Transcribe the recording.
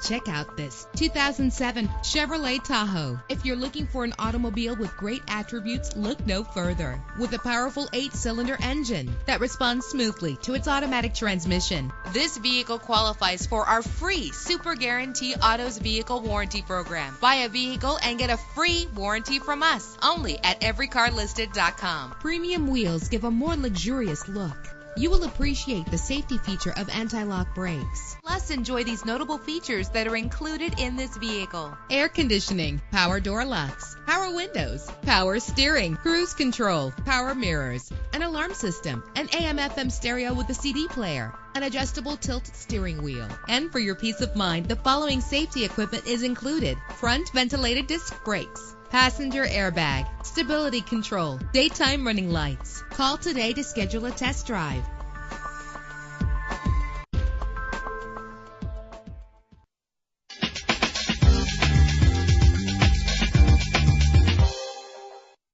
Check out this 2007 Chevrolet Tahoe. If you're looking for an automobile with great attributes, look no further. With a powerful 8-cylinder engine that responds smoothly to its automatic transmission, this vehicle qualifies for our free Super Guarantee Autos Vehicle Warranty Program. Buy a vehicle and get a free warranty from us only at everycarlisted.com. Premium wheels give a more luxurious look. You will appreciate the safety feature of anti-lock brakes. Plus, enjoy these notable features that are included in this vehicle: air conditioning, power door locks, power windows, power steering, cruise control, power mirrors, an alarm system, an AM/FM stereo with a CD player, an adjustable tilt steering wheel. And for your peace of mind, the following safety equipment is included: front ventilated disc brakes, passenger airbag, stability control, daytime running lights. Call today to schedule a test drive.